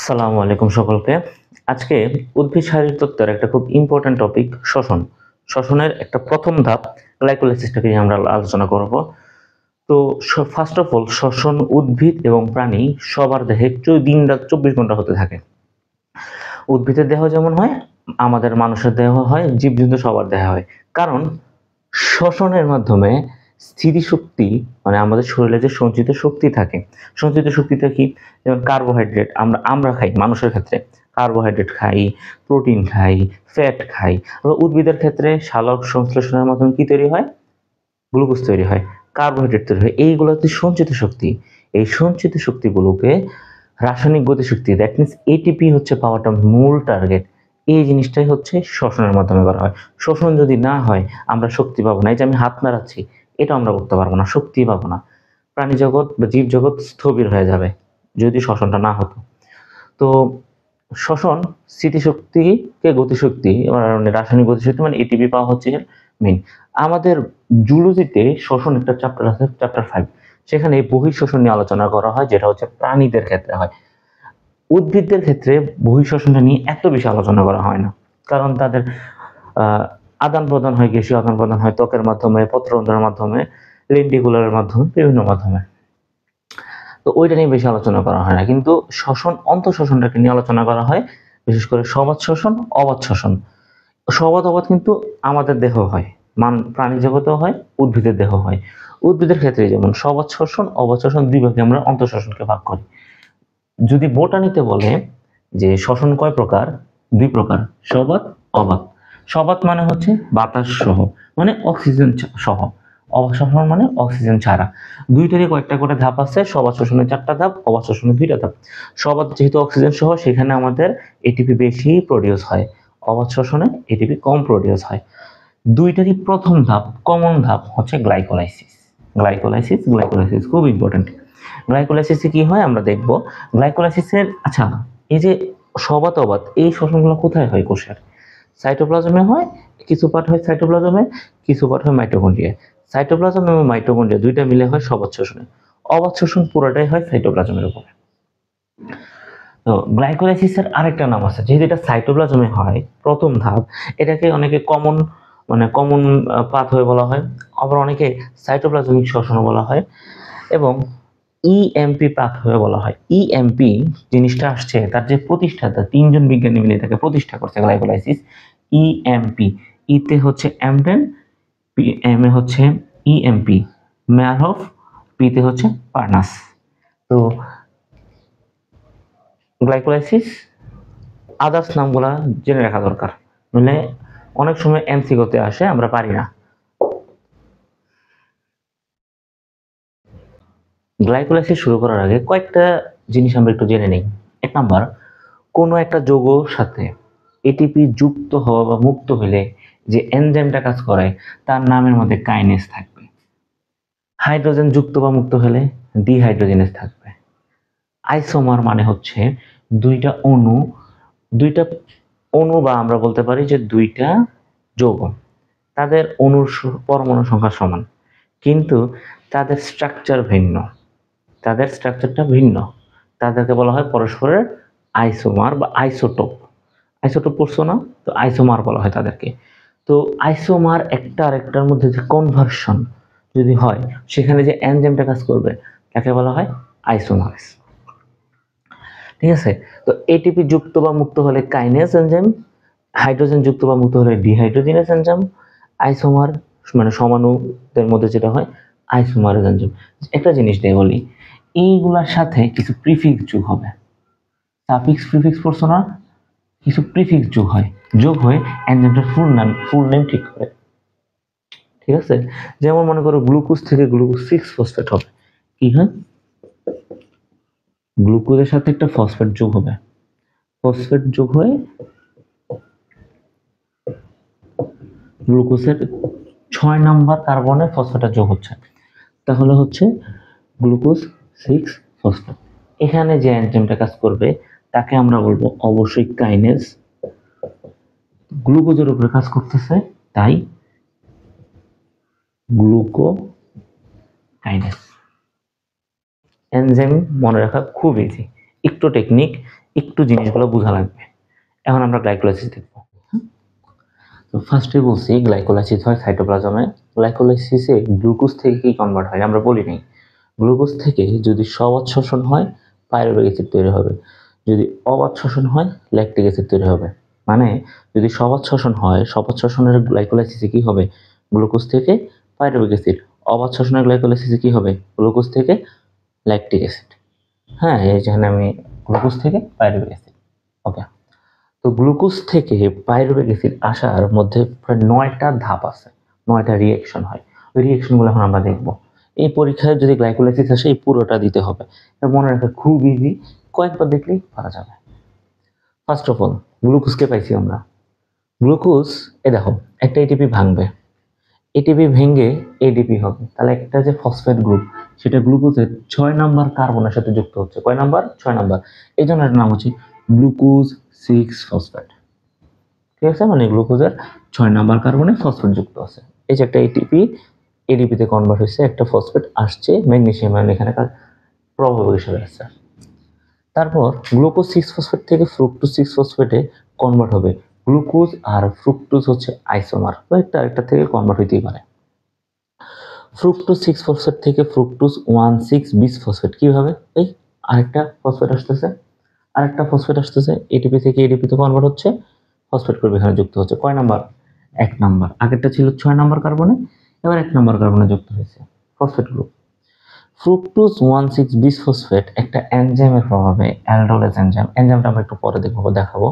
আসসালামু আলাইকুম সকলকে। আজকে উদ্ভিদ শারীরতত্ত্বের একটা খুব ইম্পর্টেন্ট টপিক শ্বসন। শ্বসনের একটা প্রথম ধাপ গ্লাইকোলাইসিসটাকে নিয়ে আমরা আলোচনা করব। তো ফার্স্ট অফ অল শ্বসন উদ্ভিদ এবং প্রাণী সবার দেহে দিন-রাত 24 ঘন্টা হতে থাকে। উদ্ভিদের দেহ যেমন হয়, আমাদের মানুষের দেহ হয়, জীবজন্তু সবার দেহে হয়। কারণ শ্বসনের মাধ্যমে স্থিতিশক্তি মানে আমাদের শরীরে যে সঞ্চিত শক্তি থাকে, সঞ্চিত শক্তিটা কি? যেমন কার্বোহাইড্রেট আমরা খাই মানুষের ক্ষেত্রে কার্বোহাইড্রেট খাই, প্রোটিন খাই, ফ্যাট খাই। আবার উদ্ভিদের ক্ষেত্রে সালোক সংশ্লেষণের মাধ্যমে কি তৈরি হয়? গ্লুকোজ তৈরি হয়, কার্বোহাইড্রেট তৈরি হয়। এইগুলো হচ্ছে সঞ্চিত শক্তি। এই সঞ্চিত শক্তিগুলোকে রাসায়নিক গতিশক্তি দ্যাট মিনস এটিপি হচ্ছে পাওয়াটা মূল টার্গেট। এই জিনিসটাই হচ্ছে শ্বসনের মাধ্যমে করা হয়। শ্বসন যদি না হয় আমরা শক্তি পাবো না। এই যে আমি হাত নাড়াচ্ছি, এটা আমরা করতে পারবো না, শক্তি পাবো না। প্রাণী জগৎ বা জীব জগৎ স্থবির হয়ে যাবে যদি শ্বসনটা না হতো। তো শ্বসন স্মৃতিশক্তিকে গতিশক্তি মানে রাসায়নিক গতিশক্তি মানে এটিপি পাওয়া হচ্ছে মেইন। আমাদের জুলজিতে শ্বসন একটা চ্যাপ্টার আছে, চ্যাপ্টার 5। সেখানে বহিঃশ্বসন নিয়ে আলোচনা করা হয়, যেটা হচ্ছে প্রাণীদের ক্ষেত্রে হয়। উদ্ভিদদের ক্ষেত্রে বহিঃশ্বসনটা নিয়ে এত বেশি আলোচনা করা হয় না, কারণ তাদের আহ আদান প্রদান হয়, গ্যাসীয় আদান প্রদান হয় ত্বকের মাধ্যমে, পত্ররন্ধ্রের মাধ্যমে, লেন্টিকুলারের মাধ্যমে, বিভিন্ন মাধ্যমে। তো ওইটা নিয়ে বেশি আলোচনা করা হয় না, কিন্তু শ্বসন অন্তঃশ্বসনটাকে নিয়ে আলোচনা করা হয়, বিশেষ করে সবাত শ্বসন, অবাত শ্বসন। সবাত অবাত কিন্তু আমাদের দেহ হয়, প্রাণী জগতেও হয়, উদ্ভিদের দেহ হয়। উদ্ভিদের ক্ষেত্রে যেমন সবাত শ্বসন, অবাত শ্বসন দুই ভাগে আমরা অন্তঃশ্বসনকে ভাগ করি। যদি বোটানিতে বলে যে শ্বসন কয় প্রকার, দুই প্রকার, সবাত, অবাত। সবাত মানে হচ্ছে বাতাস সহ, মানে অক্সিজেন সহ। অবাত শ্বসন মানে অক্সিজেন ছাড়া। দুইটারই কয়েকটা করে ধাপ আছে। সবাত শ্বসনে 4টা ধাপ, অবাত শ্বসনে 2টা ধাপ। সবাত যেহেতু অক্সিজেন সহ, সেখানে আমাদের এটিপি বেশি প্রডিউস হয়। অবাত শ্বসনে এটিপি কম প্রডিউস হয়। দুইটারই প্রথম ধাপ, কমন ধাপ হচ্ছে গ্লাইকোলাইসিস। গ্লাইকোলাইসিস খুব ইম্পর্টেন্ট। গ্লাইকোলাইসিসে কি হয় আমরা দেখব। গ্লাইকোলাইসিসের আচ্ছা, এই যে সবাত অবাত এই শ্বসনগুলো কোথায় হয়? কোষের সাইটোপ্লাজমে হয়, কিছু পার্ট হয় সাইটোপ্লাজমে, কিছু পার্ট হয় মাইটোকন্ড্রিয়ায়। সাইটোপ্লাজম এবং মাইটোকন্ড্রিয়া দুইটা মিলে হয় সবাত শ্বসনে। অবাত শ্বসন পুরোটাই হয় সাইটোপ্লাজমের উপরে। তো গ্লাইকোলাইসিসের আরেকটা নাম আছে, যেহেতু এটা সাইটোপ্লাজমে হয় প্রথম ধাপ, এটাকে অনেকে কমন পাথওয়ে বলা হয়, আবার অনেকে সাইটোপ্লাজমিক শ্বসন বলা হয়, এবং ইএমপি পাথওয়ে বলা হয়। ইএমপি জিনিসটা আসছে, তার যে প্রতিষ্ঠাতা 3জন বিজ্ঞানী মিলে তাকে প্রতিষ্ঠা করছে গ্লাইকোলাইসিস। ইএমপি, ইতে হচ্ছে অ্যামডেন, পি এম এ হচ্ছে ইএমপি ম্যারহফ, পিতে হচ্ছে পার্নাস। তো গ্লাইকোলাইসিস আদার্স নামগুলা জেনে রাখা দরকার, মানে অনেক সময় এমসিকিউতে আসে, আমরা পারি না। গ্লাইকোলাইসিস শুরু করার আগে কয়েকটা জিনিস আমরা একটু জেনে নিই। 1 নাম্বার, কোনো একটা যৌগর সাথে এটিপি যুক্ত হওয়া বা মুক্ত হলে যে এনজাইমটা কাজ করে তার নামের মধ্যে কাইনেজ থাকবে। হাইড্রোজেন যুক্ত বা মুক্ত হলে ডিহাইড্রোজেনেজ থাকবে। আইসোমার মানে হচ্ছে দুইটা অণু বা আমরা বলতে পারি যে দুইটা যৌগ, তাদের অণুর পরমাণু সংখ্যা সমান, কিন্তু তাদের স্ট্রাকচার ভিন্ন, তাদের স্ট্রাকচারটা ভিন্ন। তাদেরকে বলা হয় পরস্পরের আইসোমার বা আইসোটোপ। আইসোটোপ পড়ছো না? তো আইসোমার বলা হয় তাদেরকে। তো আইসোমার একটা আরেকটার মধ্যে যে কনভার্সন যদি হয়, সেখানে যে এনজাইমটা কাজ করবে তাকে বলা হয় আইসোমারেস। ঠিক আছে? তো এটিপি যুক্ত বা মুক্ত হলে কাইনেজ এনজাইম, হাইড্রোজেন যুক্ত বা মুক্ত হলে ডিহাইড্রোজেনেজ এনজাইম, আইসোমার মানে সমাণুদের মধ্যে যেটা হয় আইসোমারেজ এনজাইম। একটা জিনিস দিয়ে বলি, এইগুলার সাথে কিছু প্রিফিক্স যোগ হবে। সাফিক্স প্রিফিক্স পড়ছো না? কিছু প্রিফিক্স যোগ হয়ে এনজাইমটার ফুল নেম ঠিক করে। ঠিক আছে? যেমন মনে করো গ্লুকোজ থেকে গ্লুকোজ 6 ফসফেট হবে। কি হয়? গ্লুকোজের সাথে একটা ফসফেট যোগ হবে, ফসফেট যোগ হয়ে গ্লুকোজের 6 নাম্বার কার্বনে ফসফেট যোগ হচ্ছে, তাহলে হচ্ছে গ্লুকোজ 6 ফসফেট। এখানে যে এনজাইমটা কাজ করবে তাকে আমরা বলবো অবশ্যই কাইনেজ। গ্লুকোজের উপরে কাজ করতেছে, তাই গ্লুকোকাইনেজ। এনজাইম মনে রাখা খুব ইজি, একটু টেকনিক, একটু জিনিসগুলো বোঝা লাগবে। এখন আমরা গ্লাইকোলাইসিস দেখব। তো ফার্স্টে বলছি গ্লাইকোলাইসিস হয় সাইটোপ্লাজমে। গ্লাইকোলাইসিসে গ্লুকোজ থেকে কি কনভার্ট হয় আমরা বলি নাই। গ্লুকোজ থেকে যদি সবাত শোষণ হয় পাইরুভিক অ্যাসিড তৈরি হবে, যদি অবাত শোষণ হয় ল্যাকটিক অ্যাসিড তৈরি হবে। মানে যদি সবাত শোষণ হয়, সবাত শোষণের গ্লাইকোলাইসিসে কি হবে, গ্লুকোজ থেকে পাইরুভিক অ্যাসিড। অবাত শোষণের গ্লাইকোলাইসিসে কি হবে, গ্লুকোজ থেকে ল্যাকটিক অ্যাসিড। হ্যাঁ, এই যেখানে আমি গ্লুকোজ থেকে পাইরুভিক অ্যাসিড। ওকে, তো গ্লুকোজ থেকে পাইরুভিক অ্যাসিড আসার মধ্যে প্রায় 9টা ধাপ আছে, 9টা রিঅ্যাকশন হয়। ওই রিঅ্যাকশনগুলো এখন আমরা দেখব। এই পরীক্ষায় যদি গ্লাইকোলাইসিস আসে এই পুরোটা দিতে হবে, মনে রাখা খুব ইজি, কয়েকবার দেখলেই পারা যাবে। ফার্স্ট অফ অল গ্লুকোজকে পাইছি আমরা। গ্লুকোজ দেখো একটা এটিপি ভাঙবে, এটিপি ভেঙে এডিপি হবে, তাহলে একটা যে ফসফেট গ্রুপ সেটা গ্লুকোজের 6 নাম্বার কার্বনের সাথে যুক্ত হচ্ছে। কয় নাম্বার? 6 নাম্বার। এই জন্য এর নাম হচ্ছে গ্লুকোজ 6 ফসফেট। ঠিক আছে, মানে গ্লুকোজের 6 নাম্বার কার্বনে ফসফেট যুক্ত আছে। এই যে একটা এটিপি এডিপিতে কনভার্ট হয়েছে, একটা ফসফেট আসছে ম্যাগনেসিয়াম আয়ন এখানে প্রভাব হিসেবে আসছে। তারপর গ্লুকোজ 6 ফসফেট থেকে ফ্রুক্টোজ 6 ফসফেটে কনভার্ট হবে। গ্লুকোজ আর ফ্রুক্টোজ হচ্ছে আইসোমার, তো একটা আরেকটা থেকে কনভার্ট হইতেই পারে। ফ্রুক্টোজ 6 ফসফেট থেকে ফ্রুক্টোজ 1,6 বিস ফসফেট কিভাবে, এই আরেকটা ফসফেট আসতেছে, এটিপি থেকে এডিপিতে কনভার্ট হচ্ছে, ফসফেট গ্রুপ এখানে যুক্ত হচ্ছে। কয় নাম্বার? 1 নাম্বার। আগেরটা ছিল 6 নাম্বার কার্বনে, এবার 1 নাম্বার কার্বনে যুক্ত হয়েছে ফসফেট গ্রুপ। ফ্রুক্টোজ 1,6 বিস ফসফেট একটা এনজাইমের প্রভাবে, অ্যালডোলেজ এনজাইম, এনজাইমটা আমরা একটু পরে দেখাবো,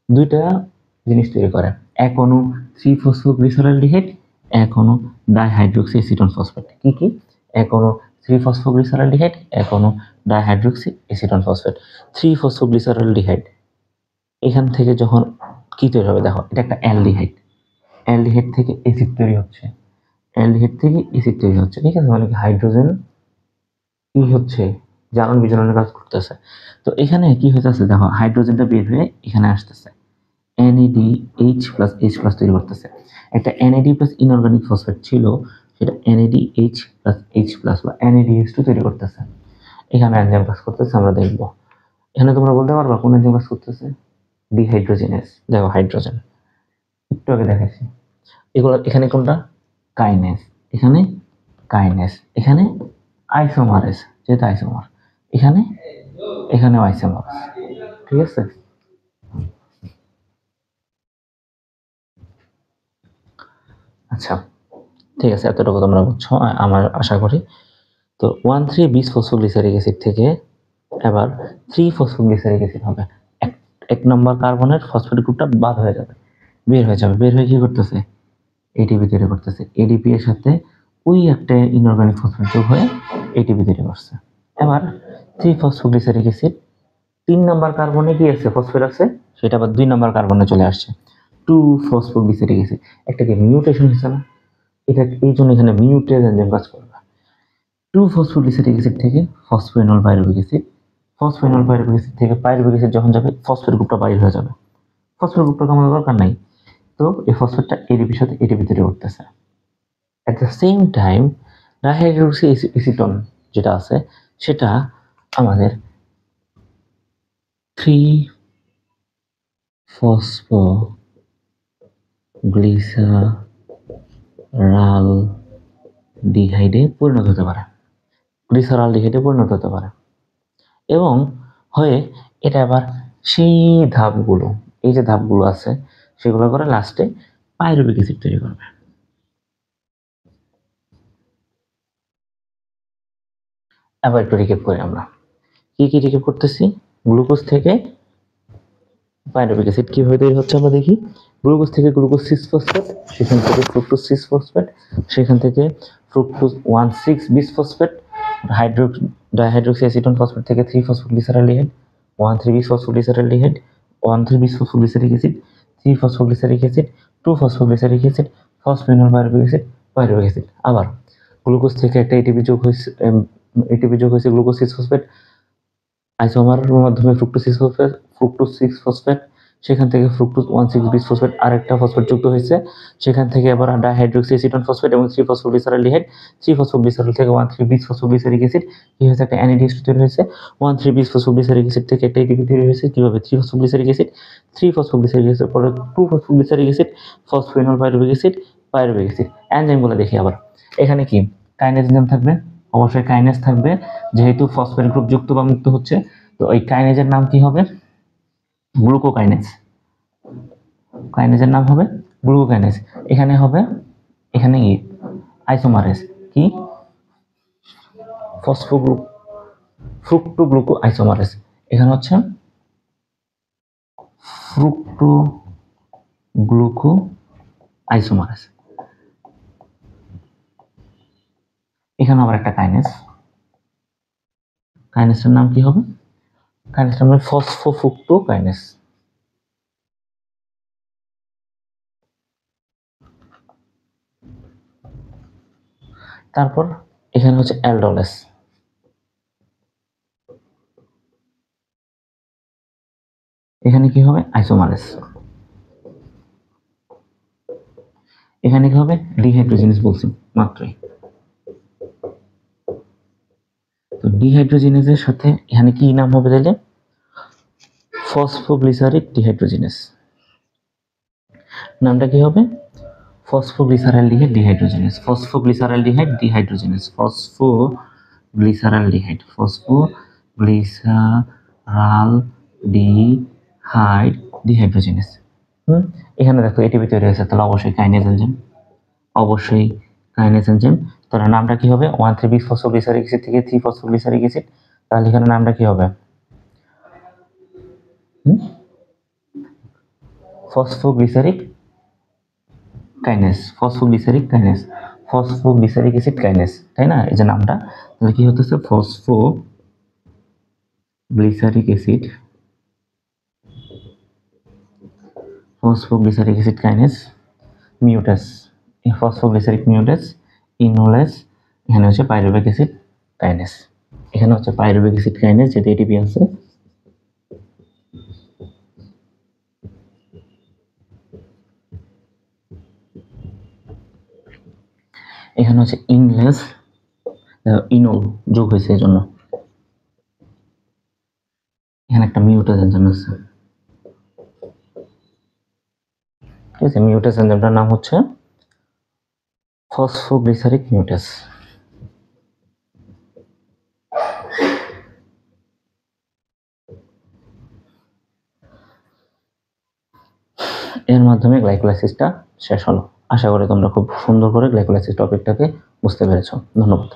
দুইটা জিনিস তৈরি করে। এক অণু 3 ফসফোগ্লিসারলডিহাইড, এক অণু ডাইহাইড্রোক্সি অ্যাসিটোন ফসফেট। কি কি? এক অণু 3 ফসফোগ্লিসারলডিহাইড, এক অণু ডাইহাইড্রোক্সি অ্যাসিটোন ফসফেট। 3 ফসফোগ্লিসারলডিহাইড এখান থেকে যখন কি তৈরি হবে দেখো, এটা একটা অ্যালডিহাইড, অ্যালডিহাইড থেকে অ্যাসিড তৈরি হচ্ছে, ঠিক আছে, মানে হাইড্রোজেন কি হচ্ছে, জারণ বিজারণের কাজ করতেছে। তো এখানে কি হইতেছে দেখো, হাইড্রোজেনটা বের হয়ে এখানে আসতেছে, NADH+H+ তৈরি করতেছে। একটা NAD+ ইনঅর্গানিক ফসফেট ছিল, সেটা NADH+H+ বা NADH2 তৈরি করতেছে। এখানে এনজাইম কাজ করতেছে, আমরা দেখব। এখানে তোমরা বলতে পারবা কোন এনজাইম কাজ করতেছে? ডিহাইড্রোজেনেজ। দেখো হাইড্রোজেন একটু আগে দেখাইছি, এগুলো এখানে কোনটা? কাইনেস, এখানে কাইনেস, এখানে আইসোমারেস, যেটা আইসোমার, এখানেও আইসোমারেস। ঠিক আছে, আচ্ছা ঠিক আছে, এতটুকু তোমরা বুঝছো আমার আশা করি। তো 1,3 বিস ফসফোগ্লিসারিক অ্যাসিড থেকে এবার 3 ফসফোগ্লিসারিক অ্যাসিড হবে। এক নম্বর কার্বনের ফসফেট গ্রুপটা বাদ হয়ে যাবে, বের হয়ে কি করতেছে? এটিপি তৈরি করতেছে। এডিপি এর সাথে ওই একটা ইনঅর্গানিক ফসফেট যোগ হয়ে এটিপি তৈরি করছে। এবার 3 ফসফোগ্লিসারিক অ্যাসিড 3 নাম্বার কার্বনে কি আছে, ফসফেট আছে, সেটা আবার 2 নাম্বার কার্বনে চলে আসছে, 2 ফসফোগ্লিসারিক অ্যাসিড। একটা কি মিউটেশন হয়েছে না? এটা এই জন্য এখানে মিউটেজ এনজাইম কাজ করবে। 2 ফসফোগ্লিসারিক অ্যাসিড থেকে ফসফেনল পাইরুভিক অ্যাসিড, থেকে পাইরুভিক অ্যাসিড যখন যাবে ফসফেট গ্রুপটা বাইর হয়ে যাবে। ফসফেট গ্রুপটা আমাদের দরকার নাই, তো এই ফসফেটটা এডিপির সাথে এটিপি তৈরি করতেছে। At the same time dihydroxy acetone যেটা আছে সেটা আমাদের 3 ফসফোগ্লিসারালডিহাইডে পরিণত হতে পারে, এবং হয়ে এটা আবার সেই ধাপগুলো, এই যে ধাপগুলো আছে সেগুলো করে লাস্টে পাইরুভিক অ্যাসিড তৈরি করবে। আবার একটু রিক্যাপ করি আমরা, কি রিক্যাপ করতেছি? গ্লুকোজ থেকে পাইরুভিক অ্যাসিড কিভাবে তৈরি হচ্ছে আমরা দেখি। গ্লুকোজ থেকে গ্লুকোজ 6 ফসফেট, সেখান থেকে ফ্রুক্টোজ 6 ফসফেট, সেখান থেকে ফ্রুক্টোজ 1,6 বিস ফসফেট, ডাইহাইড্রোক্সি অ্যাসিটোন ফসফেট থেকে 3 ফসফোগ্লিসারালডিহাইড, 1,3 বিস phosphoglyceraldehyde, 1,3 bis phosphoglyceric acid, 3 phosphoglyceric acid, 2 phosphoglyceric acid, phosphoenol pyruvic acid. আবার গ্লুকোজ থেকে একটা এটিপি যোগ হয়েছে গ্লুকোজ 6 ফসফেট, আইসোমারের মাধ্যমে ফ্রুক্টোজ 6 ফসফেট, সেখান থেকে ফ্রুক্টোজ 1,6 বিসফসফেট আরেকটা ফসফেট যুক্ত হয়েছে, সেখান থেকে আবার ডাইহাইড্রোক্সি অ্যাসিটন ফসফেট এবং 3-ফসফোগ্লিসারলডিহাইড, 3-ফসফোগ্লিসারল থেকে 1,3 বিসফসফোগ্লিসারিক অ্যাসিড কি হয়েছে, একটা NADH তৈরি হয়েছে। 1,3 বিসফসফোগ্লিসারিক অ্যাসিড থেকে একটা ATP তৈরি হয়েছে কিভাবে, 3-ফসফোগ্লিসারিক অ্যাসিড, 3-ফসফোগ্লিসারিক অ্যাসিড পরে two phosphoglyceric acid, phosphoenol pyruvic acid, pyruvic acid. এনজাইমগুলো দেখি আবার, এখানে কি কাইনেজ এনজাইম থাকবে, অবশ্যই কাইনেজ থাকবে, যেহেতু ফসফেট গ্রুপ যুক্ত বা মুক্ত হচ্ছে, তো এই কাইনেজের নাম কি হবে, গ্লুকোকাইনেজ। কাইনেজের নাম হবে গ্লুকোকাইনেজ। এখানে হবে, এখানে কি আইসোমারেজ, কি ফ্রুক্টোগ্লুকো আইসোমারেজ, এখানে হচ্ছে ফ্রুক্টোগ্লুকো আইসোমারেজ। এখানে আবার একটা কাইনেজ, কাইনেজের নাম কি হবে, কাইনেজের নাম হবে ফসফোফ্রুক্টোকাইনেজ। তারপর এখানে হচ্ছে অ্যালডোলেস, এখানে কি হবে আইসোমারেজ, এখানে কি হবে ডিহাইড্রোজেনেজ বলছি মাত্রই। তো ডিহাইড্রোজেনেজের সাথে এখানে কি নাম হবে তাহলে, ফসফোগ্লিসারিক ডিহাইড্রোজেনেজ। নামটা কি হবে, phosphoglyceraldehyde dehydrogenase, phosphoglyceraldehyde dehydrogenase, phosphoglyceraldehyde, phosphoglyceraldehyde dehydrogenase. এখানে দেখো এটিপি তৈরি হয়েছে, তাহলে অবশ্যই কাইনেজ এনজাইম, অবশ্যই কাইনেজ এনজাইম। তাহলে নামটা কি হবে, 1,3 বিসফসফোগ্লিসারিক অ্যাসিড থেকে 3-ফসফোগ্লিসারিক অ্যাসিড, তাহলে এখানে নামটা কি হবে, phosphoglyceric kinase, phosphoglyceric kinase, phosphoglyceric acid kinase, তাই না, এই যে নামটা, তাহলে কি হতেছে phosphoglyceric acid, phosphoglyceric acid kinase, mutase, phosphoglyceric mutase, enolase, এখানে হচ্ছে পাইরুভিক অ্যাসিড কাইনেজ, এখানে হচ্ছে পাইরুভিক অ্যাসিড কাইনেজ, যেটা এটিপি আছে। এখানে হচ্ছে ইনলেস, ইনল যোগ হয়েছে এই জন্য, এখানে একটা মিউটাস এনজাইম আছে, ঠিক আছে, মিউটাস এনজাইমটার নাম হচ্ছে ফসফোগ্লিসারিক মিউটাস। এর মাধ্যমে গ্লাইকোলাইসিসটা শেষ হলো। আশা করি তোমরা খুব সুন্দর করে গ্লাইকোলাইসিস টপিকটাকে বুঝতে পেরেছো। ধন্যবাদ।